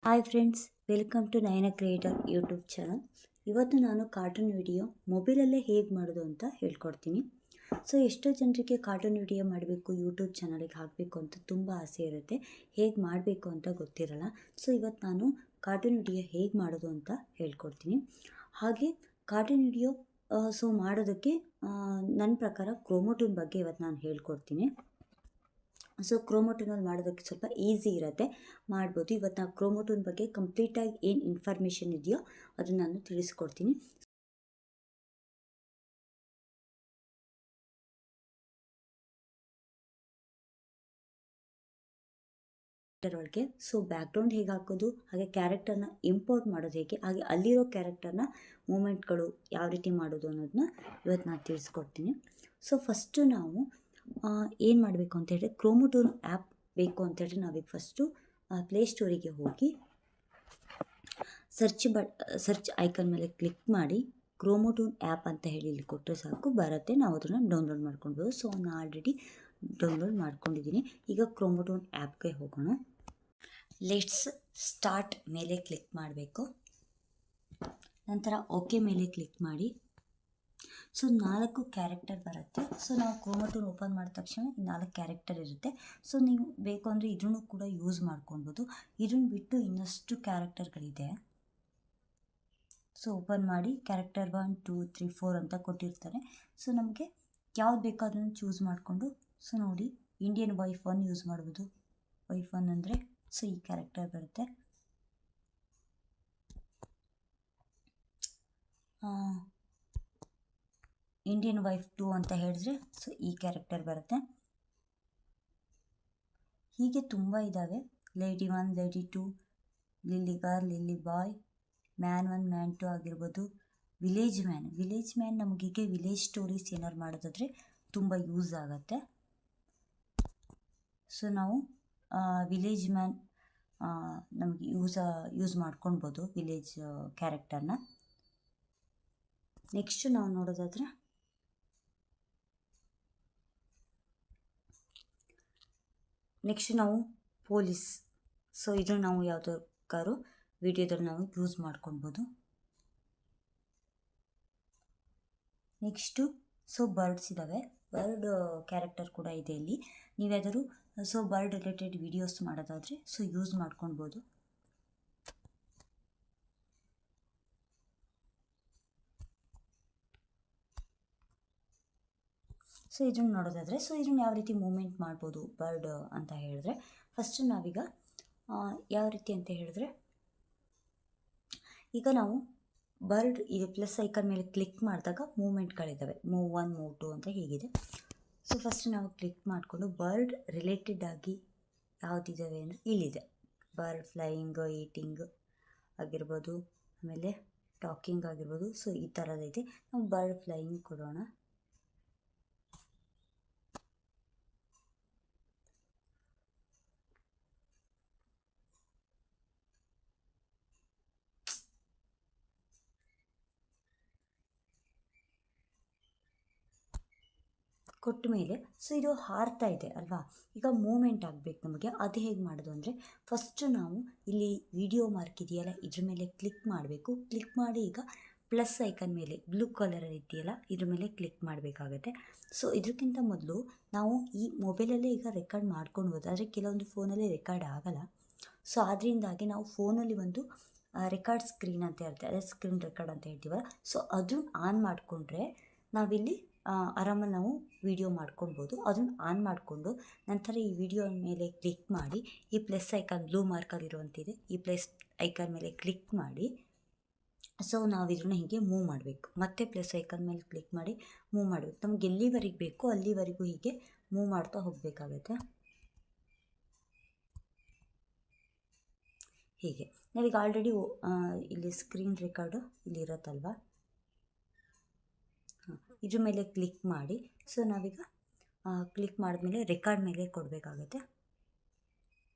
Hi friends, welcome to Nayana creator YouTube channel. ಇವತ್ತು ನಾನು cartoon video ಮೊಬೈಲಲ್ಲೇ ಹೇಗೆ ಮಾಡೋದು ಅಂತ ಹೇಳ್ಕೊಡ್ತೀನಿ. ಸೊ ಎಷ್ಟೋ ಜನರಿಗೆ ಕಾರ್ಟೂನ್ ವಿಡಿಯೋ ಮಾಡಬೇಕು, ಯೂಟ್ಯೂಬ್ ಚಾನಲಿಗೆ ಹಾಕಬೇಕು ಅಂತ ತುಂಬ ಆಸೆ ಇರುತ್ತೆ. ಹೇಗೆ ಮಾಡಬೇಕು ಅಂತ ಗೊತ್ತಿರಲ್ಲ. ಸೊ ಇವತ್ತು ನಾನು ಕಾರ್ಟೂನ್ ವಿಡಿಯೋ ಹೇಗೆ ಮಾಡೋದು ಅಂತ ಹೇಳ್ಕೊಡ್ತೀನಿ. ಹಾಗೆ ಕಾರ್ಟೂನ್ ವಿಡಿಯೋ ಮಾಡೋದಕ್ಕೆ ನನ್ನ ಪ್ರಕಾರ ಕ್ರೋಮೋಟೂನ್ ಬಗ್ಗೆ ಇವತ್ತು ನಾನು ಹೇಳ್ಕೊಡ್ತೀನಿ. ಸೊ ಕ್ರೋಮೋಟೂನಲ್ಲಿ ಮಾಡೋದಕ್ಕೆ ಸ್ವಲ್ಪ ಈಸಿ ಇರುತ್ತೆ, ಮಾಡ್ಬೋದು. ಇವತ್ತು ನಾವು ಕ್ರೋಮೋಟೂನ್ ಬಗ್ಗೆ ಕಂಪ್ಲೀಟಾಗಿ ಏನು ಇನ್ಫಾರ್ಮೇಷನ್ ಇದೆಯೋ ಅದನ್ನು ನಾನು ತಿಳಿಸ್ಕೊಡ್ತೀನಿ. ಒಳಗೆ ಸೊ ಬ್ಯಾಕ್ಗ್ರೌಂಡ್ ಹೇಗೆ ಹಾಕೋದು, ಹಾಗೆ ಕ್ಯಾರೆಕ್ಟರ್ನ ಇಂಪೋರ್ಟ್ ಮಾಡೋದು ಹೇಗೆ, ಹಾಗೆ ಅಲ್ಲಿರೋ ಕ್ಯಾರೆಕ್ಟರ್ನ ಮೂಮೆಂಟ್ಗಳು ಯಾವ ರೀತಿ ಮಾಡೋದು ಅನ್ನೋದನ್ನ ಇವತ್ತು ನಾನು ತಿಳಿಸ್ಕೊಡ್ತೀನಿ. ಸೊ ಫಸ್ಟು ನಾವು ಏನು ಮಾಡಬೇಕು ಅಂತ ಹೇಳಿದ್ರೆ, ಕ್ರೋಮೋಟೂನ್ ಆ್ಯಪ್ ಬೇಕು ಅಂತೇಳಿ ನಾವೀಗ ಫಸ್ಟು ಪ್ಲೇಸ್ಟೋರಿಗೆ ಹೋಗಿ ಸರ್ಚ್ ಐಕನ್ ಮೇಲೆ ಕ್ಲಿಕ್ ಮಾಡಿ ಕ್ರೋಮೋಟೂನ್ ಆ್ಯಪ್ ಅಂತ ಹೇಳಿ ಇಲ್ಲಿ ಕೊಟ್ಟರೆ ಸಾಕು, ಬರುತ್ತೆ. ನಾವು ಅದನ್ನು ಡೌನ್ಲೋಡ್ ಮಾಡ್ಕೊಳ್ಬೋದು. ಸೊ ನಾನು ಆಲ್ರೆಡಿ ಡೌನ್ಲೋಡ್ ಮಾಡ್ಕೊಂಡಿದ್ದೀನಿ. ಈಗ ಕ್ರೋಮೋಟೂನ್ ಆ್ಯಪ್ಗೆ ಹೋಗೋಣ. ಲೆಟ್ಸ್ ಸ್ಟಾರ್ಟ್ ಮೇಲೆ ಕ್ಲಿಕ್ ಮಾಡಬೇಕು. ನಂತರ ಓಕೆ ಮೇಲೆ ಕ್ಲಿಕ್ ಮಾಡಿ. ಸೊ 4 ಕ್ಯಾರೆಕ್ಟರ್ ಬರುತ್ತೆ. ಸೊ ನಾವು ಕ್ರೋಮೋಟೂನ್ ಓಪನ್ ಮಾಡಿದ ತಕ್ಷಣ 4 ಕ್ಯಾರೆಕ್ಟರ್ ಇರುತ್ತೆ. ಸೊ ನೀವು ಬೇಕು ಅಂದರೆ ಇದನ್ನು ಕೂಡ ಯೂಸ್ ಮಾಡ್ಕೊಳ್ಬೋದು. ಇದನ್ನು ಬಿಟ್ಟು ಇನ್ನಷ್ಟು ಕ್ಯಾರೆಕ್ಟರ್ಗಳಿದೆ. ಸೊ ಓಪನ್ ಮಾಡಿ ಕ್ಯಾರೆಕ್ಟರ್ 1, 2, 3, 4 ಅಂತ ಕೊಟ್ಟಿರ್ತಾರೆ. ಸೊ ನಮಗೆ ಯಾವ್ದು ಬೇಕೋ ಅದನ್ನು ಚೂಸ್ ಮಾಡಿಕೊಂಡು, ಸೊ ನೋಡಿ ಇಂಡಿಯನ್ ವೈಫ್ 1 ಯೂಸ್ ಮಾಡ್ಬೋದು. ವೈಫ್ 1 ಅಂದರೆ ಸೊ ಈ ಕ್ಯಾರೆಕ್ಟರ್ ಬರುತ್ತೆ. ಇಂಡಿಯನ್ ವೈಫ್ 2 ಅಂತ ಹೇಳಿದ್ರೆ ಸೊ ಈ ಕ್ಯಾರೆಕ್ಟರ್ ಬರುತ್ತೆ. ಹೀಗೆ ತುಂಬ ಇದ್ದಾವೆ. ಲೇಡಿ 1, ಲೇಡಿ 2, ಲಿಲ್ಲಿ ಗರ್ಲ್, ಲಿಲ್ಲಿ ಬಾಯ್, ಮ್ಯಾನ್ 1, ಮ್ಯಾನ್ 2 ಆಗಿರ್ಬೋದು. ವಿಲೇಜ್ ಮ್ಯಾನ್ ನಮಗೀಗೆ ವಿಲೇಜ್ ಸ್ಟೋರೀಸ್ ಏನಾರು ಮಾಡೋದಾದರೆ ತುಂಬ ಯೂಸ್ ಆಗುತ್ತೆ. ಸೊ ನಾವು ವಿಲೇಜ್ ಮ್ಯಾನ್ ನಮಗೆ ಯೂಸ್ ಮಾಡ್ಕೊಳ್ಬೋದು, ವಿಲೇಜ್ ಕ್ಯಾರೆಕ್ಟರ್ನ. ನೆಕ್ಸ್ಟ್ ನಾವು ನೋಡೋದಾದರೆ ನಾವು ಪೊಲೀಸ್. ಸೊ ಇದನ್ನು ನಾವು ಯಾವುದಕ್ಕಾದ್ರು ವಿಡಿಯೋದಲ್ಲಿ ನಾವು ಯೂಸ್ ಮಾಡ್ಕೊಳ್ಬೋದು. ನೆಕ್ಸ್ಟು ಸೊ ಬರ್ಡ್ಸ್ ಇದ್ದಾವೆ. ಬರ್ಡ್ ಕ್ಯಾರೆಕ್ಟರ್ ಕೂಡ ಇದೆ ಇಲ್ಲಿ. ನೀವ್ಯಾದರೂ ಸೊ ಬರ್ಡ್ ರಿಲೇಟೆಡ್ ವಿಡಿಯೋಸ್ ಮಾಡೋದಾದರೆ ಸೊ ಯೂಸ್ ಮಾಡ್ಕೊಳ್ಬೋದು. ಸೊ ಇದನ್ನು ನೋಡೋದಾದರೆ ಸೊ ಇದನ್ನು ಯಾವ ರೀತಿ ಮೂಮೆಂಟ್ ಮಾಡ್ಬೋದು ಬರ್ಡ್ ಅಂತ ಹೇಳಿದ್ರೆ, ಫಸ್ಟು ನಾವೀಗ ಯಾವ ರೀತಿ ಅಂತ ಹೇಳಿದ್ರೆ, ಈಗ ನಾವು ಬರ್ಡ್ ಇದು ಪ್ಲಸ್ ಐಕನ್ ಮೇಲೆ ಕ್ಲಿಕ್ ಮಾಡಿದಾಗ ಮೂಮೆಂಟ್ಗಳಿದ್ದಾವೆ. ಮೂವ್ 1, ಮೂವ್ 2 ಅಂತ ಹೀಗಿದೆ. ಸೊ ಫಸ್ಟ್ ನಾವು ಕ್ಲಿಕ್ ಮಾಡಿಕೊಂಡು ಬರ್ಡ್ ರಿಲೇಟೆಡ್ ಆಗಿ ಯಾವುದಿದ್ದಾವೆ ಅಂದರೆ ಇಲ್ಲಿದೆ. ಬರ್ಡ್ ಫ್ಲೈಯಿಂಗ್, ಈಟಿಂಗ್ ಆಗಿರ್ಬೋದು, ಆಮೇಲೆ ಟಾಕಿಂಗ್ ಆಗಿರ್ಬೋದು. ಸೊ ಈ ಥರದೈತೆ. ನಾವು ಬರ್ಡ್ ಫ್ಲೈಯಿಂಗ್ ಕೊಡೋಣ. ಕೊಟ್ಟ ಮೇಲೆ ಸೊ ಇದು ಹಾರ್ತಾ ಇದೆ ಅಲ್ವಾ, ಈಗ ಮೂಮೆಂಟ್ ಆಗಬೇಕು ನಮಗೆ. ಅದು ಹೇಗೆ ಮಾಡೋದು ಅಂದರೆ, ಫಸ್ಟು ನಾವು ಇಲ್ಲಿ ವಿಡಿಯೋ ಮಾರ್ಕ್ ಇದೆಯಲ್ಲ ಇದ್ರ ಮೇಲೆ ಕ್ಲಿಕ್ ಮಾಡಬೇಕು. ಕ್ಲಿಕ್ ಮಾಡಿ ಈಗ ಪ್ಲಸ್ ಐಕನ್ ಮೇಲೆ ಬ್ಲೂ ಕಲರ್ ಇದೆಯಲ್ಲ ಇದ್ರ ಮೇಲೆ ಕ್ಲಿಕ್ ಮಾಡಬೇಕಾಗತ್ತೆ. ಸೊ ಇದಕ್ಕಿಂತ ಮೊದಲು ನಾವು ಈ ಮೊಬೈಲಲ್ಲೇ ಈಗ ರೆಕಾರ್ಡ್ ಮಾಡ್ಕೊಳ್ಬೋದು, ಆದರೆ ಕೆಲವೊಂದು ಫೋನಲ್ಲಿ ರೆಕಾರ್ಡ್ ಆಗಲ್ಲ. ಸೊ ಅದರಿಂದಾಗಿ ನಾವು ಫೋನಲ್ಲಿ ಒಂದು ರೆಕಾರ್ಡ್ ಸ್ಕ್ರೀನ್ ಅಂತ ಇರುತ್ತೆ, ಅದೇ ಸ್ಕ್ರೀನ್ ರೆಕಾರ್ಡ್ ಅಂತ ಹೇಳ್ತೀವಲ್ಲ. ಸೊ ಅದನ್ನು ಆನ್ ಮಾಡಿಕೊಂಡ್ರೆ ನಾವಿಲ್ಲಿ ಆರಾಮಾಗಿ ನಾವು ವಿಡಿಯೋ ಮಾಡ್ಕೊಳ್ಬೋದು. ಅದನ್ನು ಆನ್ ಮಾಡಿಕೊಂಡು ನಂತರ ಈ ವಿಡಿಯೋ ಮೇಲೆ ಕ್ಲಿಕ್ ಮಾಡಿ ಈ ಪ್ಲಸ್ ಐಕಾನ್ ಬ್ಲೂ ಮಾರ್ಕಲ್ಲಿರುವಂತಿದೆ, ಈ ಪ್ಲಸ್ ಐಕಾನ್ ಮೇಲೆ ಕ್ಲಿಕ್ ಮಾಡಿ. ಸೊ ನಾವು ಇದನ್ನು ಹೀಗೆ ಮೂವ್ ಮಾಡಬೇಕು. ಮತ್ತೆ ಪ್ಲಸ್ ಐಕಾನ್ ಮೇಲೆ ಕ್ಲಿಕ್ ಮಾಡಿ ಮೂವ್ ಮಾಡಬೇಕು. ನಮ್ಗೆ ಎಲ್ಲಿವರೆಗೆ ಬೇಕೋ ಅಲ್ಲಿವರೆಗೂ ಹೀಗೆ ಮೂವ್ ಮಾಡ್ತಾ ಹೋಗಬೇಕಾಗತ್ತೆ. ಹೀಗೆ ನಾವೀಗ ಆಲ್ರೆಡಿ ಇಲ್ಲಿ ಸ್ಕ್ರೀನ್ ರೆಕಾರ್ಡು ಇಲ್ಲಿ ಇರುತ್ತಲ್ವ, ಇದ್ರ ಮೇಲೆ ಕ್ಲಿಕ್ ಮಾಡಿ. ಸೊ ನಾವೀಗ ಕ್ಲಿಕ್ ಮಾಡಿದ್ಮೇಲೆ ರೆಕಾರ್ಡ್ ಮೇಲೆ ಕೊಡಬೇಕಾಗತ್ತೆ.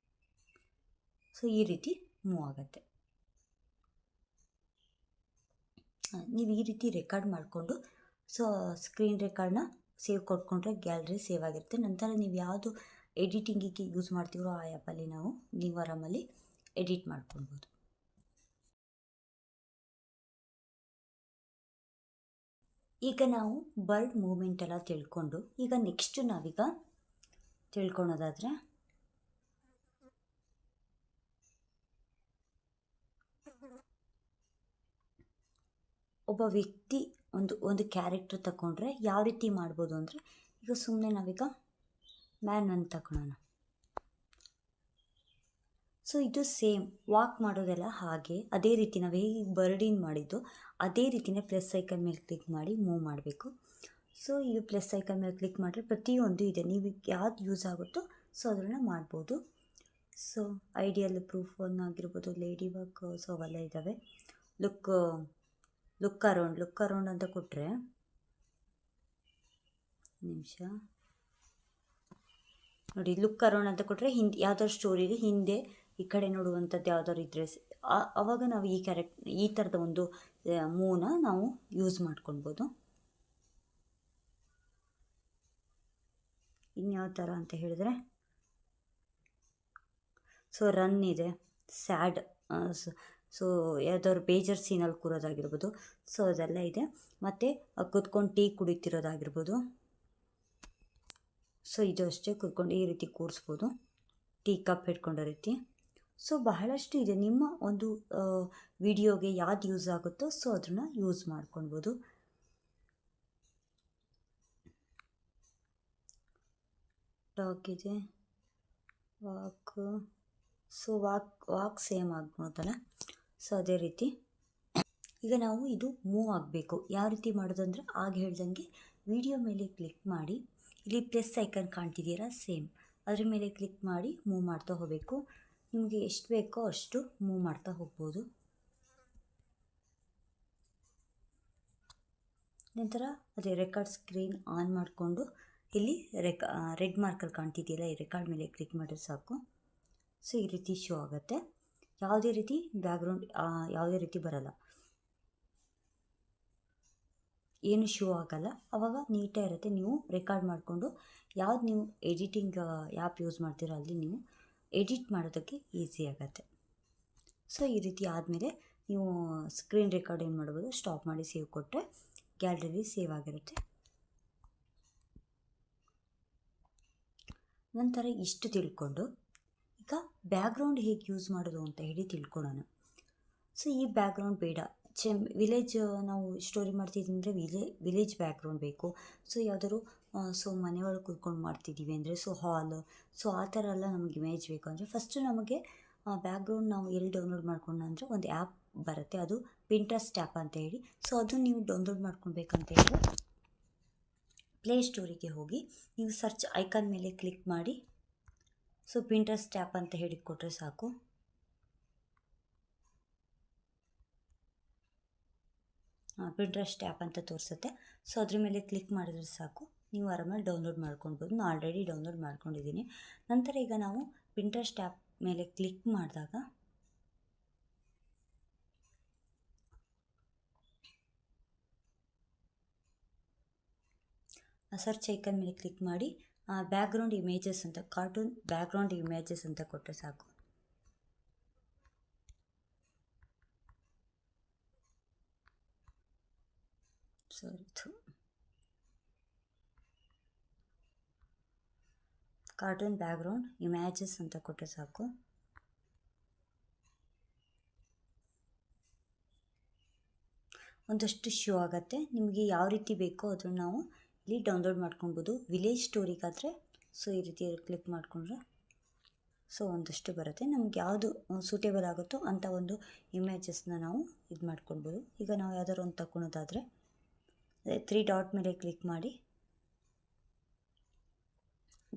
ಸೊ ಈ ರೀತಿ ಮೂವ್ ಆಗುತ್ತೆ. ನೀವು ಈ ರೀತಿ ರೆಕಾರ್ಡ್ ಮಾಡಿಕೊಂಡು ಸೊ ಸ್ಕ್ರೀನ್ ರೆಕಾರ್ಡ್ನ ಸೇವ್ ಕೊಟ್ಕೊಂಡ್ರೆ ಗ್ಯಾಲರಿ ಸೇವ್ ಆಗಿರುತ್ತೆ. ನಂತರ ನೀವು ಯಾವುದು ಎಡಿಟಿಂಗಿಗೆ ಯೂಸ್ ಮಾಡ್ತೀರೋ ಆ ಆ್ಯಪಲ್ಲಿ ನೀವು ಆರಾಮಲ್ಲಿ ಎಡಿಟ್ ಮಾಡ್ಕೊಳ್ಬೋದು. ಈಗ ನಾವು ಬರ್ಡ್ ಮೂಮೆಂಟ್ ಎಲ್ಲ ತಿಳ್ಕೊಂಡು ಈಗ ನೆಕ್ಸ್ಟ್ ನಾವೀಗ ತಿಳ್ಕೊಳೋದಾದರೆ ಒಬ್ಬ ವ್ಯಕ್ತಿ ಒಂದು ಕ್ಯಾರೆಕ್ಟರ್ ತಗೊಂಡ್ರೆ ಯಾವ ರೀತಿ ಮಾಡ್ಬೋದು ಅಂದರೆ, ಈಗ ಸುಮ್ಮನೆ ನಾವೀಗ ಮ್ಯಾನ್ ಅಂತ ತಗೊಳ್ಳೋಣ. ಸೊ ಇದು ಸೇಮ್ ವಾಕ್ ಮಾಡೋದೆಲ್ಲ ಹಾಗೆ ಅದೇ ರೀತಿ ನಾವು ಹೇಗೆ ಬರ್ಡಿನ್ ಮಾಡಿದ್ದು ಅದೇ ರೀತಿಯೇ ಪ್ಲಸ್ ಐಕನ್ ಮೇಲೆ ಕ್ಲಿಕ್ ಮಾಡಿ ಮೂವ್ ಮಾಡಬೇಕು. ಸೊ ಇದು ಪ್ಲಸ್ ಐಕನ್ ಮೇಲೆ ಕ್ಲಿಕ್ ಮಾಡಿದ್ರೆ ಪ್ರತಿಯೊಂದು ಇದೆ, ನೀವು ಯಾವ್ದು ಯೂಸ್ ಆಗುತ್ತೋ ಸೊ ಅದನ್ನು ಮಾಡ್ಬೋದು. ಸೊ ಐಡಿಯಲ್ ಪ್ರೂಫ್ ಒನ್ ಆಗಿರ್ಬೋದು, ಲೇಡಿ ವರ್ಕ್, ಸೊ ಅವೆಲ್ಲ ಇದ್ದಾವೆ. ಲುಕ್ ಅರೌಂಡ್ ಅಂತ ಕೊಟ್ಟರೆ ನಿಮಿಷ ನೋಡಿ, ಲುಕ್ ಅರೌಂಡ್ ಅಂತ ಕೊಟ್ಟರೆ ಹಿಂದೆ ಯಾವ್ದಾದ್ರು ಸ್ಟೋರಿಲಿ ಹಿಂದೆ ಈ ಕಡೆ ನೋಡುವಂಥದ್ದು ಯಾವ್ದಾದ್ರು ಇದ್ದರೆ ಆವಾಗ ನಾವು ಈ ಥರದ ಒಂದು ಮೂವ್ನ ನಾವು ಯೂಸ್ ಮಾಡ್ಕೊಳ್ಬೋದು. ಇನ್ಯಾವ ಥರ ಅಂತ ಹೇಳಿದ್ರೆ, ಸೊ ರನ್ ಇದೆ, ಸ್ಯಾಡ್, ಸೊ ಯಾವ್ದಾದ್ರು ಬೇಜರ್ ಸೀನಲ್ಲಿ ಕೂರೋದಾಗಿರ್ಬೋದು, ಸೊ ಅದೆಲ್ಲ ಇದೆ. ಮತ್ತು ಕುತ್ಕೊಂಡು ಟೀ ಕುಡಿತಿರೋದಾಗಿರ್ಬೋದು, ಸೊ ಇದು ಅಷ್ಟೇ, ಕುತ್ಕೊಂಡು ಈ ರೀತಿ ಕೂರಿಸ್ಬೋದು, ಟೀ ಕಪ್ ಇಟ್ಕೊಂಡೋ ರೀತಿ. ಸೊ ಬಹಳಷ್ಟು ಇದೆ, ನಿಮ್ಮ ಒಂದು ವಿಡಿಯೋಗೆ ಯಾವ್ದು ಯೂಸ್ ಆಗುತ್ತೋ ಸೊ ಅದನ್ನು ಯೂಸ್ ಮಾಡ್ಕೊಳ್ಬೋದು. ಟಾಕ್ ಇದೆ, ವಾಕ್, ಸೊ ವಾಕ್ ಸೇಮ್ ಆಗ್ಬೋದಲ್ಲ, ಸೊ ಅದೇ ರೀತಿ. ಈಗ ನಾವು ಇದು ಮೂವ್ ಆಗಬೇಕು, ಯಾವ ರೀತಿ ಮಾಡೋದಂದರೆ ಆಗ ಹೇಳ್ದಂಗೆ ವಿಡಿಯೋ ಮೇಲೆ ಕ್ಲಿಕ್ ಮಾಡಿ, ಇಲ್ಲಿ ಪ್ಲಸ್ ಐಕನ್ ಕಾಣ್ತಿದೆಯಲ್ಲ ಸೇಮ್ ಅದ್ರ ಮೇಲೆ ಕ್ಲಿಕ್ ಮಾಡಿ ಮೂವ್ ಮಾಡ್ತಾ ಹೋಗಬೇಕು. ನಿಮಗೆ ಎಷ್ಟು ಬೇಕೋ ಅಷ್ಟು ಮೂವ್ ಮಾಡ್ತಾ ಹೋಗ್ಬೋದು. ನಂತರ ಅದೇ ರೆಕಾರ್ಡ್ ಸ್ಕ್ರೀನ್ ಆನ್ ಮಾಡಿಕೊಂಡು ಇಲ್ಲಿ ರೆಡ್ ಮಾರ್ಕಲ್ಲಿ ಕಾಣ್ತಿದೆಯಲ್ಲ ಈ ರೆಕಾರ್ಡ್ ಮೇಲೆ ಕ್ಲಿಕ್ ಮಾಡಿದ್ರೆ ಸಾಕು. ಸೊ ಈ ರೀತಿ ಶೋ ಆಗುತ್ತೆ, ಯಾವುದೇ ರೀತಿ ಬ್ಯಾಕ್ಗ್ರೌಂಡ್ ಯಾವುದೇ ರೀತಿ ಬರಲ್ಲ, ಏನು ಶೋ ಆಗಲ್ಲ. ಆವಾಗ ನೀಟಾಗಿ ಇರುತ್ತೆ. ನೀವು ರೆಕಾರ್ಡ್ ಮಾಡಿಕೊಂಡು ಯಾವ್ದು ನೀವು ಎಡಿಟಿಂಗ್ ಆ್ಯಪ್ ಯೂಸ್ ಮಾಡ್ತೀರೋ ಅಲ್ಲಿ ನೀವು ಎಡಿಟ್ ಮಾಡೋದಕ್ಕೆ ಈಸಿ ಆಗುತ್ತೆ. ಸೊ ಈ ರೀತಿ ಆದಮೇಲೆ ನೀವು ಸ್ಕ್ರೀನ್ ರೆಕಾರ್ಡ್ ಏನು ಮಾಡ್ಬೋದು, ಸ್ಟಾಪ್ ಮಾಡಿ ಸೇವ್ ಕೊಟ್ಟರೆ ಗ್ಯಾಲರಿಲಿ ಸೇವ್ ಆಗಿರುತ್ತೆ. ನಂತರ ಇಷ್ಟು ತಿಳ್ಕೊಂಡು ಈಗ ಬ್ಯಾಕ್ಗ್ರೌಂಡ್ ಹೇಗೆ ಯೂಸ್ ಮಾಡೋದು ಅಂತ ಹೇಳಿ ತಿಳ್ಕೊಳ್ಳೋಣ. ಸೊ ಈ ಬ್ಯಾಕ್ಗ್ರೌಂಡ್ ಬೇಡ, ವಿಲೇಜ್ ನಾವು ಸ್ಟೋರಿ ಮಾಡ್ತಿದ್ದಂದರೆ ವಿಲೇಜ್ ಬ್ಯಾಕ್ಗ್ರೌಂಡ್ ಬೇಕು. ಸೊ ಯಾವುದಾದ್ರು ಸೊ ಮನೆಯೊಳಗೆ ಕೂತ್ಕೊಂಡು ಮಾಡ್ತಿದ್ದೀವಿ ಅಂದರೆ, ಸೊ ಹಾಲ್, ಸೊ ಆ ಥರ ಎಲ್ಲ ನಮಗೆ ಇಮೇಜ್ ಬೇಕು ಅಂದರೆ ಫಸ್ಟು ನಮಗೆ ಬ್ಯಾಕ್ಗ್ರೌಂಡ್ ನಾವು ಎಲ್ಲಿ ಡೌನ್ಲೋಡ್ ಮಾಡ್ಕೊಂಡು ಅಂದರೆ ಒಂದು ಆ್ಯಪ್ ಬರುತ್ತೆ, ಅದು ಪಿಂಟ್ರೆಸ್ಟ್ ಆ್ಯಪ್ ಅಂತ ಹೇಳಿ. ಸೊ ಅದು ನೀವು ಡೌನ್ಲೋಡ್ ಮಾಡ್ಕೊಬೇಕಂತ ಹೇಳಿದ್ರೆ ಪ್ಲೇ ಸ್ಟೋರಿಗೆ ಹೋಗಿ ನೀವು ಸರ್ಚ್ ಐಕಾನ್ ಮೇಲೆ ಕ್ಲಿಕ್ ಮಾಡಿ, ಸೊ ಪಿಂಟ್ರೆಸ್ಟ್ ಆ್ಯಪ್ ಅಂತ ಹೇಳಿ ಕೊಟ್ಟರೆ ಸಾಕು. ಪಿಂಟ್ರೆಸ್ಟ್ ಆ್ಯಪ್ ಅಂತ ತೋರಿಸುತ್ತೆ. ಸೊ ಅದ್ರ ಮೇಲೆ ಕ್ಲಿಕ್ ಮಾಡಿದ್ರೆ ಸಾಕು, ನೀವು ಆರಾಮಾಗಿ ಡೌನ್ಲೋಡ್ ಮಾಡ್ಕೊಳ್ಬೋದು. ನಾನು ಆಲ್ರೆಡಿ ಡೌನ್ಲೋಡ್ ಮಾಡ್ಕೊಂಡಿದ್ದೀನಿ. ನಂತರ ಈಗ ನಾವು ಪಿಂಟ್ರೆಸ್ಟ್ ಆ್ಯಪ್ ಮೇಲೆ ಕ್ಲಿಕ್ ಮಾಡಿದಾಗ ಸರ್ಚ್ ಐಕನ್ ಮೇಲೆ ಕ್ಲಿಕ್ ಮಾಡಿ ಬ್ಯಾಕ್ಗ್ರೌಂಡ್ ಇಮೇಜಸ್ ಅಂತ, ಕಾರ್ಟೂನ್ ಬ್ಯಾಕ್ಗ್ರೌಂಡ್ ಇಮೇಜಸ್ ಅಂತ ಕೊಟ್ಟರೆ ಸಾಕು. ಕಾರ್ಟೂನ್ ಬ್ಯಾಕ್ಗ್ರೌಂಡ್ ಇಮೇಜಸ್ ಅಂತ ಕೊಟ್ಟರೆ ಸಾಕು. ಒಂದಷ್ಟು ಶೋ ಆಗುತ್ತೆ. ನಿಮಗೆ ಯಾವ ರೀತಿ ಬೇಕೋ ಅದನ್ನು ನಾವು ಇಲ್ಲಿ ಡೌನ್ಲೋಡ್ ಮಾಡ್ಕೊಳ್ಬೋದು. ವಿಲೇಜ್ ಸ್ಟೋರಿಗಾದರೆ ಸೊ ಈ ರೀತಿ ಕ್ಲಿಕ್ ಮಾಡಿಕೊಂಡ್ರೆ ಸೊ ಒಂದಷ್ಟು ಬರುತ್ತೆ. ನಮ್ಗೆ ಯಾವುದು ಸೂಟೇಬಲ್ ಆಗುತ್ತೋ ಅಂಥ ಒಂದು ಇಮೇಜಸ್ನ ನಾವು ಇದು ಮಾಡ್ಕೊಳ್ಬೋದು. ಈಗ ನಾವು ಯಾವ್ದಾದ್ರು ಒಂದು ತಗೊಳೋದಾದರೆ 3 ಡಾಟ್ ಮೇಲೆ ಕ್ಲಿಕ್ ಮಾಡಿ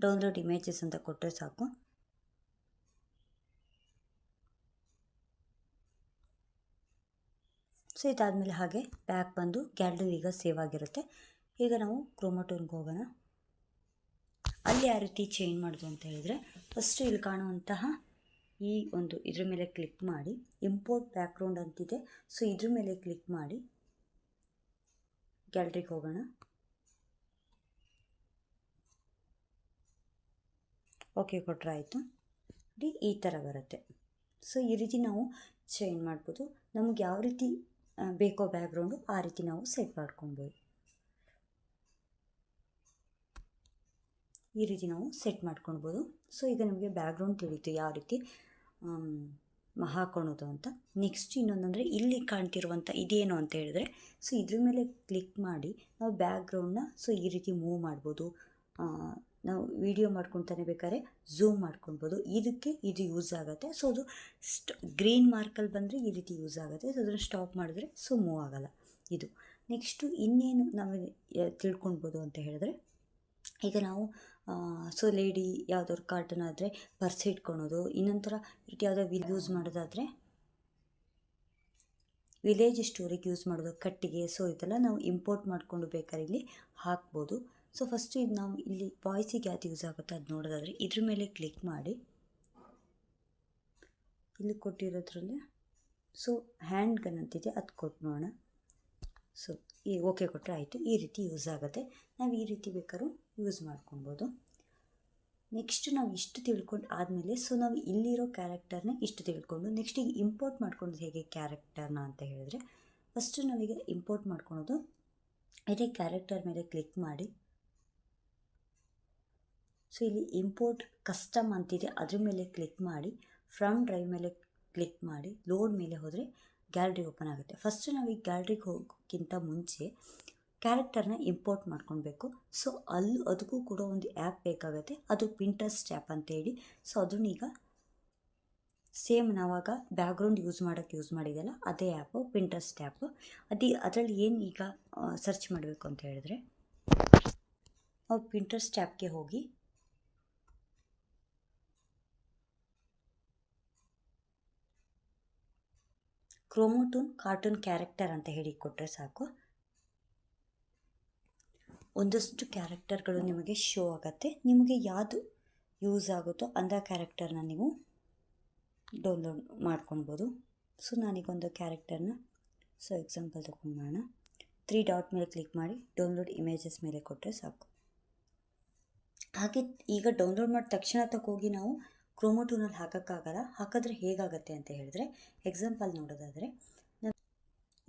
ಡೌನ್ಲೋಡ್ ಇಮೇಜಸ್ ಅಂತ ಕೊಟ್ಟರೆ ಸಾಕು. ಸೊ ಇದಾದಮೇಲೆ ಹಾಗೆ ಬ್ಯಾಕ್ ಬಂದು ಗ್ಯಾಲರಿ ಈಗ ಸೇವ್ ಆಗಿರುತ್ತೆ. ಈಗ ನಾವು ಕ್ರೋಮಾಟೋನ್ಗೆ ಹೋಗೋಣ. ಅಲ್ಲಿ ಯಾವ ರೀತಿ ಚೇಂಜ್ ಮಾಡೋದು ಅಂತ ಹೇಳಿದರೆ, ಫಸ್ಟು ಇಲ್ಲಿ ಕಾಣುವಂತಹ ಈ ಒಂದು ಇದ್ರ ಮೇಲೆ ಕ್ಲಿಕ್ ಮಾಡಿ, ಇಂಪೋರ್ಟ್ ಬ್ಯಾಕ್ಗ್ರೌಂಡ್ ಅಂತಿದೆ. ಸೊ ಇದ್ರ ಮೇಲೆ ಕ್ಲಿಕ್ ಮಾಡಿ ಗ್ಯಾಲರಿಗೆ ಹೋಗೋಣ. ಓಕೆ ಕೊಟ್ಟರೆ ಆಯಿತು. ಈ ಥರ ಬರುತ್ತೆ. ಸೊ ಈ ರೀತಿ ನಾವು ಚೇಂಜ್ ಮಾಡ್ಬೋದು. ನಮಗೆ ಯಾವ ರೀತಿ ಬೇಕೋ ಬ್ಯಾಕ್ಗ್ರೌಂಡು ಆ ರೀತಿ ನಾವು ಸೆಟ್ ಮಾಡ್ಕೊಬೋದು. ಈ ರೀತಿ ನಾವು ಸೆಟ್ ಮಾಡ್ಕೊಳ್ಬೋದು. ಸೊ ಈಗ ನಮಗೆ ಬ್ಯಾಕ್ಗ್ರೌಂಡ್ ತಿಳಿತು ಯಾವ ರೀತಿ ಹಾಕೊಳೋದು ಅಂತ. ನೆಕ್ಸ್ಟ್ ಇನ್ನೊಂದಂದರೆ ಇಲ್ಲಿ ಕಾಣ್ತಿರುವಂಥ ಇದೇನು ಅಂತ ಹೇಳಿದ್ರೆ, ಸೊ ಇದ್ರ ಮೇಲೆ ಕ್ಲಿಕ್ ಮಾಡಿ ನಾವು ಬ್ಯಾಕ್ಗ್ರೌಂಡನ್ನ ಸೊ ಈ ರೀತಿ ಮೂವ್ ಮಾಡ್ಬೋದು. ನಾವು ವಿಡಿಯೋ ಮಾಡ್ಕೊತಾನೆ ಬೇಕಾದ್ರೆ ಝೂಮ್ ಮಾಡ್ಕೊಳ್ಬೋದು. ಇದಕ್ಕೆ ಇದು ಯೂಸ್ ಆಗುತ್ತೆ. ಸೊ ಅದು ಗ್ರೀನ್ ಮಾರ್ಕಲ್ಲಿ ಬಂದರೆ ಈ ರೀತಿ ಯೂಸ್ ಆಗುತ್ತೆ. ಸೊ ಅದನ್ನು ಸ್ಟಾಪ್ ಮಾಡಿದ್ರೆ ಸೊ ಮೂವ್ ಆಗೋಲ್ಲ ಇದು. ನೆಕ್ಸ್ಟು ಇನ್ನೇನು ನಾವು ತಿಳ್ಕೊಳ್ಬೋದು ಅಂತ ಹೇಳಿದ್ರೆ, ಈಗ ನಾವು ಸೊ ಲೇಡಿ ಯಾವುದಾದ್ರು ಕಾರ್ಟನ್ ಆದರೆ ಪರ್ಸ್ ಇಟ್ಕೊಳೋದು, ಇನ್ನೊಂಥರ ಯಾವುದೋ ಯೂಸ್ ಮಾಡೋದಾದರೆ ವಿಲೇಜ್ ಸ್ಟೋರಿಗೆ ಯೂಸ್ ಮಾಡೋದು, ಕಟ್ಟಿಗೆ. ಸೊ ಇದೆಲ್ಲ ನಾವು ಇಂಪೋರ್ಟ್ ಮಾಡಿಕೊಂಡು ಬೇಕಾದ್ರೆ ಇಲ್ಲಿ ಹಾಕ್ಬೋದು. ಸೊ ಫಸ್ಟು ಇದು ನಾವು ಇಲ್ಲಿ ಬಾಯ್ಸಿಗೆ ಯಾವುದು ಯೂಸ್ ಆಗುತ್ತೋ ಅದು ನೋಡೋದಾದರೆ ಇದ್ರ ಮೇಲೆ ಕ್ಲಿಕ್ ಮಾಡಿ ಇಲ್ಲಿ ಕೊಟ್ಟಿರೋದ್ರಲ್ಲಿ ಸೊ ಹ್ಯಾಂಡ್ ಗನ್ ಅಂತಿದೆ ಅದು ಕೊಟ್ಟು ನೋಡೋಣ. ಸೊ ಈ ಓಕೆ ಕೊಟ್ಟರೆ ಆಯಿತು. ಈ ರೀತಿ ಯೂಸ್ ಆಗುತ್ತೆ. ನಾವು ಈ ರೀತಿ ಬೇಕಾದ್ರೂ ಯೂಸ್ ಮಾಡ್ಕೊಬೋದು. ನೆಕ್ಸ್ಟ್ ನಾವು ಇಷ್ಟು ತಿಳ್ಕೊಂಡು ಆದಮೇಲೆ ಸೊ ನಾವು ಇಲ್ಲಿರೋ ಕ್ಯಾರೆಕ್ಟರ್ನ ಇಷ್ಟು ತಿಳ್ಕೊಂಡು ನೆಕ್ಸ್ಟ್ ಈಗ ಇಂಪೋರ್ಟ್ ಮಾಡ್ಕೊಳ್ಳೋದು ಹೇಗೆ ಕ್ಯಾರೆಕ್ಟರ್ನ ಅಂತ ಹೇಳಿದ್ರೆ, ಫಸ್ಟು ನಾವೀಗ ಇಂಪೋರ್ಟ್ ಮಾಡ್ಕೊಳೋದು ಇದೇ ಕ್ಯಾರೆಕ್ಟರ್ ಮೇಲೆ ಕ್ಲಿಕ್ ಮಾಡಿ ಸೊ ಇಲ್ಲಿ ಇಂಪೋರ್ಟ್ ಕಸ್ಟಮ್ ಅಂತಿದೆ ಅದ್ರ ಮೇಲೆ ಕ್ಲಿಕ್ ಮಾಡಿ ಫ್ರಮ್ ಡ್ರೈವ್ ಮೇಲೆ ಕ್ಲಿಕ್ ಮಾಡಿ ಲೋಡ್ ಮೇಲೆ ಹೋದರೆ ಗ್ಯಾಲರಿ ಓಪನ್ ಆಗುತ್ತೆ. ಫಸ್ಟು ನಾವು ಈ ಗ್ಯಾಲರಿಗೆ ಹೋಗೋಕ್ಕಿಂತ ಮುಂಚೆ ಕ್ಯಾರೆಕ್ಟರ್ನ ಇಂಪೋರ್ಟ್ ಮಾಡ್ಕೊಳ್ಬೇಕು. ಸೊ ಅದಕ್ಕೂ ಕೂಡ ಒಂದು ಆ್ಯಪ್ ಬೇಕಾಗುತ್ತೆ, ಅದು ಪಿಂಟ್ರೆಸ್ಟ್ ಆ್ಯಪ್ ಅಂತೇಳಿ. ಸೊ ಅದನ್ನ ಈಗ ಸೇಮ್ ನಾವಾಗ ಬ್ಯಾಕ್ಗ್ರೌಂಡ್ ಯೂಸ್ ಮಾಡಿದೆಯಲ್ಲ ಅದೇ ಆ್ಯಪು ಪಿಂಟ್ರೆಸ್ಟ್ ಆ್ಯಪು. ಅದರಲ್ಲಿ ಏನು ಈಗ ಸರ್ಚ್ ಮಾಡಬೇಕು ಅಂತ ಹೇಳಿದ್ರೆ, ನಾವು ಪಿಂಟ್ರೆಸ್ಟ್ ಆ್ಯಪ್ಗೆ ಹೋಗಿ ಕ್ರೋಮೋಟೂನ್ ಕಾರ್ಟೂನ್ ಕ್ಯಾರೆಕ್ಟರ್ ಅಂತ ಹೇಳಿ ಕೊಟ್ಟರೆ ಸಾಕು. ಒಂದಷ್ಟು ಕ್ಯಾರೆಕ್ಟರ್ಗಳು ನಿಮಗೆ ಶೋ ಆಗುತ್ತೆ. ನಿಮಗೆ ಯಾವುದು ಯೂಸ್ ಆಗುತ್ತೋ ಅಂಥ ಕ್ಯಾರೆಕ್ಟರ್ನ ನೀವು ಡೌನ್ಲೋಡ್ ಮಾಡ್ಕೊಳ್ಬೋದು. ಸೊ ನಾನೀಗೊಂದು ಕ್ಯಾರೆಕ್ಟರ್ನ ಸೊ ಎಕ್ಸಾಂಪಲ್ ತೊಗೊಂಡೋಣ. 3 ಡಾಟ್ ಮೇಲೆ ಕ್ಲಿಕ್ ಮಾಡಿ ಡೌನ್ಲೋಡ್ ಇಮೇಜಸ್ ಮೇಲೆ ಕೊಟ್ಟರೆ ಸಾಕು. ಹಾಗೆ ಈಗ ಡೌನ್ಲೋಡ್ ಮಾಡಿದ ತಕ್ಷಣ ತಗೋಗಿ ನಾವು ಕ್ರೋಮೋಟೂನಲ್ಲಿ ಹಾಕೋಕ್ಕಾಗಲ್ಲ. ಹಾಕಿದ್ರೆ ಹೇಗಾಗುತ್ತೆ ಅಂತ ಹೇಳಿದ್ರೆ, ಎಕ್ಸಾಂಪಲ್ ನೋಡೋದಾದರೆ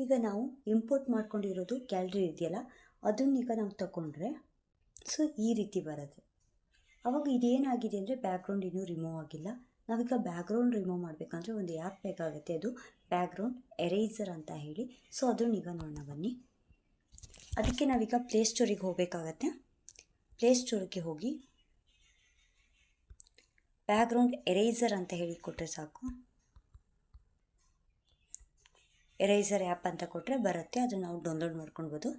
ಈಗ ನಾವು ಇಂಪೋರ್ಟ್ ಮಾಡ್ಕೊಂಡಿರೋದು ಗ್ಯಾಲರಿ ಇದೆಯಲ್ಲ ಅದನ್ನೀಗ ನಾವು ತಗೊಂಡ್ರೆ ಸೊ ಈ ರೀತಿ ಬರುತ್ತೆ. ಆವಾಗ ಇದೇನಾಗಿದೆ ಅಂದರೆ ಬ್ಯಾಕ್ಗ್ರೌಂಡ್ ಇನ್ನೂ ರಿಮೂವ್ ಆಗಿಲ್ಲ. ನಾವೀಗ ಬ್ಯಾಕ್ಗ್ರೌಂಡ್ ರಿಮೂವ್ ಮಾಡಬೇಕಂದ್ರೆ ಒಂದು ಆ್ಯಪ್ ಬೇಕಾಗುತ್ತೆ, ಅದು ಬ್ಯಾಕ್ಗ್ರೌಂಡ್ ಎರೇಸರ್ ಅಂತ ಹೇಳಿ. ಸೊ ಅದನ್ನೀಗ ನೋಡೋಣ ಬನ್ನಿ. ಅದಕ್ಕೆ ನಾವೀಗ ಪ್ಲೇಸ್ಟೋರಿಗೆ ಹೋಗಬೇಕಾಗತ್ತೆ. ಪ್ಲೇಸ್ಟೋರಿಗೆ ಹೋಗಿ ಬ್ಯಾಕ್ಗ್ರೌಂಡ್ ಎರೇಸರ್ ಅಂತ ಹೇಳಿ ಕೊಟ್ಟರೆ ಸಾಕು. ಎರೇಸರ್ ಆ್ಯಪ್ ಅಂತ ಕೊಟ್ಟರೆ ಬರುತ್ತೆ, ಅದನ್ನು ನಾವು ಡೌನ್ಲೋಡ್ ಮಾಡ್ಕೊಳ್ಬೋದು.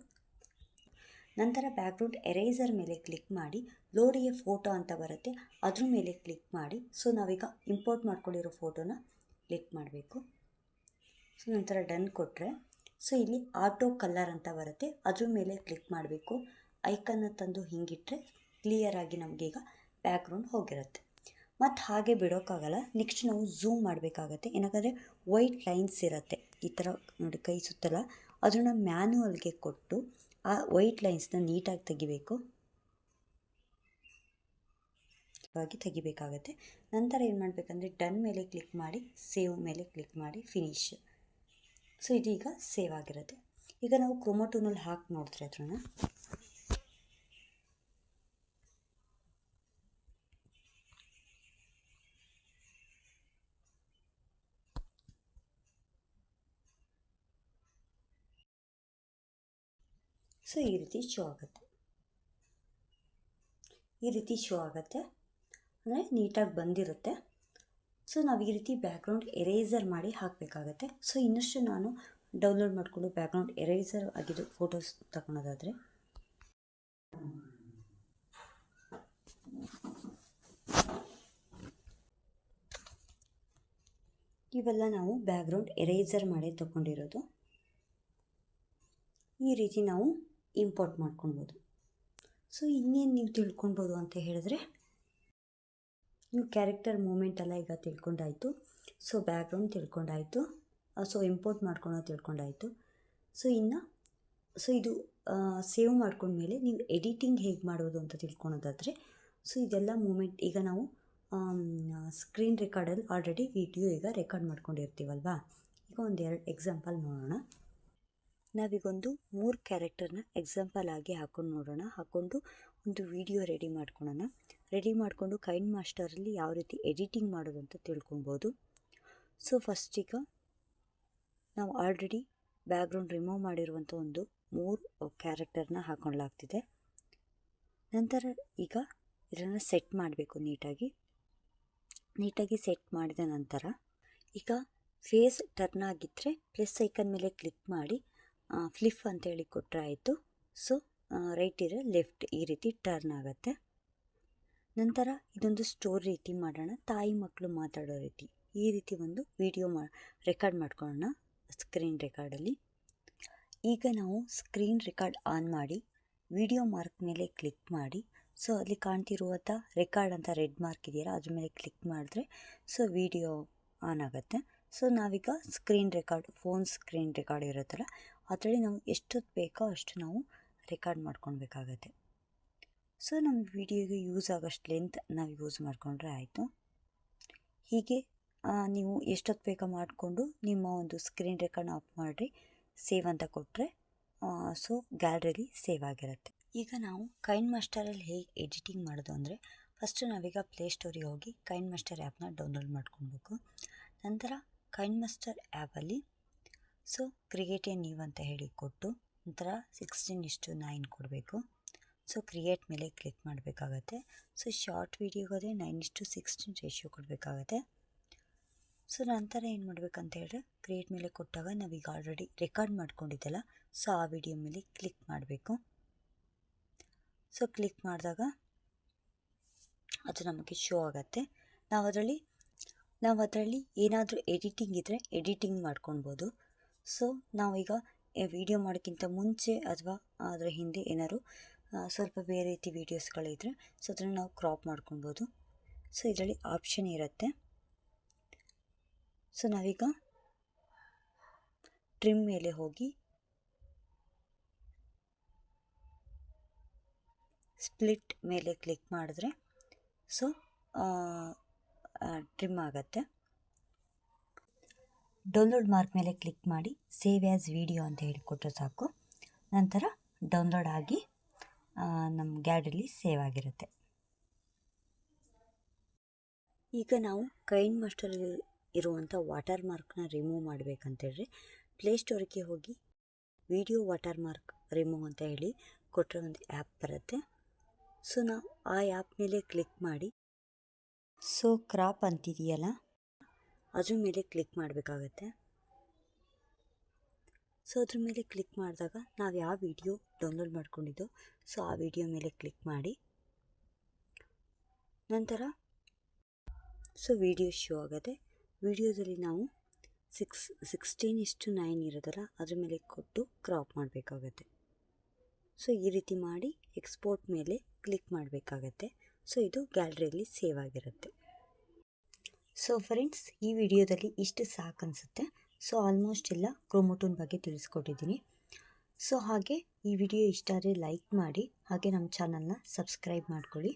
ನಂತರ ಬ್ಯಾಕ್ಗ್ರೌಂಡ್ ಎರೇಸರ್ ಮೇಲೆ ಕ್ಲಿಕ್ ಮಾಡಿ ಲೋಡಿಗೆ ಫೋಟೋ ಅಂತ ಬರುತ್ತೆ, ಅದ್ರ ಮೇಲೆ ಕ್ಲಿಕ್ ಮಾಡಿ ಸೊ ನಾವೀಗ ಇಂಪೋರ್ಟ್ ಮಾಡ್ಕೊಂಡಿರೋ ಫೋಟೋನ ಕ್ಲಿಕ್ ಮಾಡಬೇಕು. ಸೊ ನಂತರ ಡನ್ ಕೊಟ್ಟರೆ ಸೊ ಇಲ್ಲಿ ಆಟೋ ಕಲರ್ ಅಂತ ಬರುತ್ತೆ, ಅದ್ರ ಮೇಲೆ ಕ್ಲಿಕ್ ಮಾಡಬೇಕು. ಐಕನ್ನ ತಂದು ಹಿಂಗಿಟ್ರೆ ಕ್ಲಿಯರಾಗಿ ನಮಗೀಗ ಬ್ಯಾಕ್ಗ್ರೌಂಡ್ ಹೋಗಿರುತ್ತೆ. ಮತ್ತು ಹಾಗೆ ಬಿಡೋಕ್ಕಾಗಲ್ಲ. ನೆಕ್ಸ್ಟ್ ನಾವು ಝೂಮ್ ಮಾಡಬೇಕಾಗತ್ತೆ. ಏನಕ್ಕಂದರೆ ವೈಟ್ ಲೈನ್ಸ್ ಇರುತ್ತೆ ಈ ಥರ ನೋಡಿ ಕೈ ಸುತ್ತಲ್ಲ, ಅದನ್ನು ಮ್ಯಾನ್ಯುವಲ್ಗೆ ಕೊಟ್ಟು ಆ ವೈಟ್ ಲೈನ್ಸ್ನ ನೀಟಾಗಿ ತೆಗಿಬೇಕಾಗತ್ತೆ. ನಂತರ ಏನು ಮಾಡಬೇಕಂದ್ರೆ ಡನ್ ಮೇಲೆ ಕ್ಲಿಕ್ ಮಾಡಿ ಸೇವ್ ಮೇಲೆ ಕ್ಲಿಕ್ ಮಾಡಿ ಫಿನಿಶ್. ಸೊ ಇದೀಗ ಸೇವ್ ಆಗಿರುತ್ತೆ. ಈಗ ನಾವು ಕ್ರೋಮೋಟೂನಲ್ಲಿ ಹಾಕಿ ನೋಡಿದ್ರೆ ಅದನ್ನು ಸೊ ಈ ರೀತಿ ಶೋ ಆಗುತ್ತೆ. ಅಂದರೆ ನೀಟಾಗಿ ಬಂದಿರುತ್ತೆ. ಸೊ ನಾವು ಈ ರೀತಿ ಬ್ಯಾಕ್ಗ್ರೌಂಡ್ ಎರೇಸರ್ ಮಾಡಿ ಹಾಕಬೇಕಾಗತ್ತೆ. ಸೊ ಇನ್ನಷ್ಟು ನಾನು ಡೌನ್ಲೋಡ್ ಮಾಡಿಕೊಂಡು ಬ್ಯಾಕ್ಗ್ರೌಂಡ್ ಎರೇಸರ್ ಆಗಿದ್ದು ಫೋಟೋಸ್ ತಗೊಳೋದಾದರೆ ಇವೆಲ್ಲ ನಾವು ಬ್ಯಾಕ್ಗ್ರೌಂಡ್ ಎರೇಸರ್ ಮಾಡಿ ತಗೊಂಡಿರೋದು. ಈ ರೀತಿ ನಾವು ಇಂಪೋರ್ಟ್ ಮಾಡ್ಕೊಳ್ಬೋದು. ಸೊ ಇನ್ನೇನು ನೀವು ತಿಳ್ಕೊಳ್ಬೋದು ಅಂತ ಹೇಳಿದ್ರೆ, ನೀವು ಕ್ಯಾರೆಕ್ಟರ್ ಮೂಮೆಂಟ್ ಎಲ್ಲ ಈಗ ತಿಳ್ಕೊಂಡಾಯಿತು. ಸೊ ಬ್ಯಾಕ್ಗ್ರೌಂಡ್ ತಿಳ್ಕೊಂಡಾಯಿತು. ಸೊ ಇಂಪೋರ್ಟ್ ಮಾಡ್ಕೊಳೋದು ತಿಳ್ಕೊಂಡಾಯಿತು. ಸೊ ಇದು ಸೇವ್ ಮಾಡ್ಕೊಂಡ್ಮೇಲೆ ನೀವು ಎಡಿಟಿಂಗ್ ಹೇಗೆ ಮಾಡೋದು ಅಂತ ತಿಳ್ಕೊಳೋದಾದರೆ, ಸೊ ಇದೆಲ್ಲ ಮೂಮೆಂಟ್ ಈಗ ನಾವು ಸ್ಕ್ರೀನ್ ರೆಕಾರ್ಡಲ್ಲಿ ಆಲ್ರೆಡಿ ವಿಡಿಯೋ ಈಗ ರೆಕಾರ್ಡ್ ಮಾಡ್ಕೊಂಡಿರ್ತೀವಲ್ವಾ. ಈಗ ಒಂದೆರಡು ಎಕ್ಸಾಂಪಲ್ ನೋಡೋಣ. ನಾವೀಗೊಂದು 3 ಕ್ಯಾರೆಕ್ಟರ್ನ ಎಕ್ಸಾಂಪಲ್ ಆಗಿ ಹಾಕ್ಕೊಂಡು ನೋಡೋಣ. ಹಾಕ್ಕೊಂಡು ಒಂದು ವಿಡಿಯೋ ರೆಡಿ ಮಾಡ್ಕೊಳ್ಳೋಣ. ರೆಡಿ ಮಾಡಿಕೊಂಡು ಕೈನ್ ಮಾಸ್ಟರಲ್ಲಿ ಯಾವ ರೀತಿ ಎಡಿಟಿಂಗ್ ಮಾಡೋದು ಅಂತ ತಿಳ್ಕೊಬೋದು. ಸೊ ಫಸ್ಟೀಗ ನಾವು ಆಲ್ರೆಡಿ ಬ್ಯಾಕ್ಗ್ರೌಂಡ್ ರಿಮೂವ್ ಮಾಡಿರುವಂಥ ಒಂದು 3 ಕ್ಯಾರೆಕ್ಟರ್ನ ಹಾಕ್ಕೊಳ್ಳಾಗ್ತಿದೆ. ನಂತರ ಈಗ ಇದನ್ನು ಸೆಟ್ ಮಾಡಬೇಕು. ನೀಟಾಗಿ ಸೆಟ್ ಮಾಡಿದ ನಂತರ ಈಗ ಫೇಸ್ ಟರ್ನ್ ಆಗಿದ್ದರೆ ಪ್ಲಸ್ ಐಕನ್ ಮೇಲೆ ಕ್ಲಿಕ್ ಮಾಡಿ ಫ್ಲಿಪ್ ಅಂತೇಳಿ ಕೊಟ್ಟರೆ ಆಯಿತು. ಸೊ ರೈಟ್ ಇರೋ ಲೆಫ್ಟ್ ಈ ರೀತಿ ಟರ್ನ್ ಆಗುತ್ತೆ. ನಂತರ ಇದೊಂದು ಸ್ಟೋರಿ ರೀತಿ ಮಾಡೋಣ, ತಾಯಿ ಮಕ್ಕಳು ಮಾತಾಡೋ ರೀತಿ. ಈ ರೀತಿ ಒಂದು ವಿಡಿಯೋ ರೆಕಾರ್ಡ್ ಮಾಡ್ಕೊಳ್ಳೋಣ ಸ್ಕ್ರೀನ್ ರೆಕಾರ್ಡಲ್ಲಿ. ಈಗ ನಾವು ಸ್ಕ್ರೀನ್ ರೆಕಾರ್ಡ್ ಆನ್ ಮಾಡಿ ವಿಡಿಯೋ ಮಾರ್ಕ್ ಮೇಲೆ ಕ್ಲಿಕ್ ಮಾಡಿ, ಸೊ ಅಲ್ಲಿ ಕಾಣ್ತಿರುವಂಥ ರೆಕಾರ್ಡ್ ಅಂತ ರೆಡ್ ಮಾರ್ಕ್ ಇದೆಯಲ್ಲ ಅದ್ರ ಮೇಲೆ ಕ್ಲಿಕ್ ಮಾಡಿದ್ರೆ ಸೊ ವಿಡಿಯೋ ಆನ್ ಆಗುತ್ತೆ. ಸೊ ನಾವೀಗ screen record, phone screen record ಇರುತ್ತಲ್ಲ ಅದರಲ್ಲಿ ನಾವು ಎಷ್ಟೊತ್ತು ಬೇಕೋ ಅಷ್ಟು ನಾವು ರೆಕಾರ್ಡ್ ಮಾಡ್ಕೊಳ್ಬೇಕಾಗತ್ತೆ. ಸೊ ನಮ್ಮ ವಿಡಿಯೋಗೆ ಯೂಸ್ ಆಗೋಷ್ಟು ಲೆಂತ್ ನಾವು ಯೂಸ್ ಮಾಡಿಕೊಂಡ್ರೆ ಆಯಿತು. ಹೀಗೆ ನೀವು ಎಷ್ಟೊತ್ತು ಬೇಕೋ ಮಾಡಿಕೊಂಡು ನಿಮ್ಮ ಒಂದು ಸ್ಕ್ರೀನ್ ರೆಕಾರ್ಡ್ನ ಆಫ್ ಮಾಡಿ ಸೇವ್ ಅಂತ ಕೊಟ್ಟರೆ ಸೊ ಗ್ಯಾಲರಿಲಿ ಸೇವ್ ಆಗಿರುತ್ತೆ. ಈಗ ನಾವು ಕೈನ್ ಮಾಸ್ಟರಲ್ಲಿ ಹೇಗೆ ಎಡಿಟಿಂಗ್ ಮಾಡೋದು ಅಂದರೆ, ಫಸ್ಟು ನಾವೀಗ ಪ್ಲೇಸ್ಟೋರಿಗೆ ಹೋಗಿ ಕೈನ್ ಮಾಸ್ಟರ್ ಆ್ಯಪ್ನ ಡೌನ್ಲೋಡ್ ಮಾಡ್ಕೊಳ್ಬೇಕು. ನಂತರ ಕೈನ್ ಮಾಸ್ಟರ್ ಆ್ಯಪಲ್ಲಿ ಸೊ ಕ್ರಿಯೇಟ್ ಎ ನ್ಯೂ ಅಂತ ಹೇಳಿ ಕೊಟ್ಟು ನಂತರ 16:9 ಕೊಡಬೇಕು. ಸೊ ಕ್ರಿಯೇಟ್ ಮೇಲೆ ಕ್ಲಿಕ್ ಮಾಡಬೇಕಾಗತ್ತೆ. ಸೊ ಶಾರ್ಟ್ ವೀಡಿಯೋಗಾದರೆ 9:16 ರೇಷಿಯೋ ಕೊಡಬೇಕಾಗತ್ತೆ. ಸೊ ನಂತರ ಏನು ಮಾಡಬೇಕಂತ ಹೇಳಿದ್ರೆ ಕ್ರಿಯೇಟ್ ಮೇಲೆ ಕೊಟ್ಟಾಗ ನಾವೀಗ ಆಲ್ರೆಡಿ ರೆಕಾರ್ಡ್ ಮಾಡ್ಕೊಂಡಿದ್ದಲ್ಲ ಸೊ ಆ ವಿಡಿಯೋ ಮೇಲೆ ಕ್ಲಿಕ್ ಮಾಡಬೇಕು. ಸೊ ಕ್ಲಿಕ್ ಮಾಡಿದಾಗ ಅದು ನಮಗೆ ಶೋ ಆಗುತ್ತೆ. ನಾವು ಅದರಲ್ಲಿ ಏನಾದರೂ ಎಡಿಟಿಂಗ್ ಇದ್ದರೆ ಎಡಿಟಿಂಗ್ ಮಾಡ್ಕೊಳ್ಬೋದು. ಸೊ ನಾವೀಗ ವಿಡಿಯೋ ಮಾಡೋಕ್ಕಿಂತ ಮುಂಚೆ ಅಥವಾ ಅದರ ಹಿಂದೆ ಏನಾದ್ರು ಸ್ವಲ್ಪ ಬೇರೆ ರೀತಿ ವೀಡಿಯೋಸ್ಗಳಿದ್ದರೆ ಸೊ ಅದನ್ನು ನಾವು ಕ್ರಾಪ್ ಮಾಡ್ಕೊಳ್ಬೋದು. ಸೊ ಇದರಲ್ಲಿ ಆಪ್ಷನ್ ಇರುತ್ತೆ. ಸೊ ನಾವೀಗ ಟ್ರಿಮ್ ಮೇಲೆ ಹೋಗಿ ಸ್ಪ್ಲಿಟ್ ಮೇಲೆ ಕ್ಲಿಕ್ ಮಾಡಿದ್ರೆ ಸೊ ಟ್ರಿಮ್ ಆಗುತ್ತೆ. ಡೌನ್ಲೋಡ್ ಮಾರ್ಕ್ ಮೇಲೆ ಕ್ಲಿಕ್ ಮಾಡಿ ಸೇವ್ ಆ್ಯಸ್ ವಿಡಿಯೋ ಅಂತ ಹೇಳಿ ಕೊಟ್ಟರೆ ಸಾಕು. ನಂತರ ಡೌನ್ಲೋಡ್ ಆಗಿ ನಮ್ಮ ಗ್ಯಾಲರಿಲಿ ಸೇವ್ ಆಗಿರುತ್ತೆ. ಈಗ ನಾವು ಕೈನ್ ಮಾಸ್ಟರಲ್ಲಿ ಇರುವಂಥ ವಾಟರ್ ಮಾರ್ಕ್ನ ರಿಮೂವ್ ಮಾಡಬೇಕಂತೇಳಿದ್ರೆ ಪ್ಲೇಸ್ಟೋರಿಗೆ ಹೋಗಿ ವಿಡಿಯೋ ವಾಟರ್ ಮಾರ್ಕ್ ರಿಮೂವ್ ಅಂತ ಹೇಳಿ ಕೊಟ್ಟರೆ ಒಂದು ಆ್ಯಪ್ ಬರುತ್ತೆ. ಸೊ ನಾವು ಆ ಆ್ಯಪ್ ಮೇಲೆ ಕ್ಲಿಕ್ ಮಾಡಿ ಸೊ ಕ್ರಾಪ್ ಅಂತಿದೆಯಲ್ಲ ಅದ್ರ ಮೇಲೆ ಕ್ಲಿಕ್ ಮಾಡಬೇಕಾಗತ್ತೆ. ಸೊ ಅದ್ರ ಮೇಲೆ ಕ್ಲಿಕ್ ಮಾಡಿದಾಗ ನಾವು ಯಾವ ವಿಡಿಯೋ ಡೌನ್ಲೋಡ್ ಮಾಡ್ಕೊಂಡಿದ್ದೋ ಸೊ ಆ ವಿಡಿಯೋ ಮೇಲೆ ಕ್ಲಿಕ್ ಮಾಡಿ ನಂತರ ಸೊ ವಿಡಿಯೋ ಶೋ ಆಗುತ್ತೆ. ವಿಡಿಯೋದಲ್ಲಿ ನಾವು 16:9 ಇರೋದಲ್ಲ ಅದ್ರ ಮೇಲೆ ಕೊಟ್ಟು ಕ್ರಾಪ್ ಮಾಡಬೇಕಾಗತ್ತೆ. ಸೊ ಈ ರೀತಿ ಮಾಡಿ ಎಕ್ಸ್ಪೋರ್ಟ್ ಮೇಲೆ ಕ್ಲಿಕ್ ಮಾಡಬೇಕಾಗತ್ತೆ. ಸೊ ಇದು ಗ್ಯಾಲರಿಯಲ್ಲಿ ಸೇವ್ ಆಗಿರುತ್ತೆ. ಸೊ ಫ್ರೆಂಡ್ಸ್, ಈ ವಿಡಿಯೋದಲ್ಲಿ ಇಷ್ಟು ಸಾಕು ಅನಿಸುತ್ತೆ. ಸೊ ಆಲ್ಮೋಸ್ಟ್ ಎಲ್ಲ ಕ್ರೋಮೋಟೋನ್ ಬಗ್ಗೆ ತಿಳಿಸ್ಕೊಟ್ಟಿದ್ದೀನಿ. ಸೊ ಹಾಗೆ ಈ ವಿಡಿಯೋ ಇಷ್ಟ ಆದರೆ ಲೈಕ್ ಮಾಡಿ, ಹಾಗೆ ನಮ್ಮ ಚಾನಲ್ನ ಸಬ್ಸ್ಕ್ರೈಬ್ ಮಾಡ್ಕೊಳ್ಳಿ.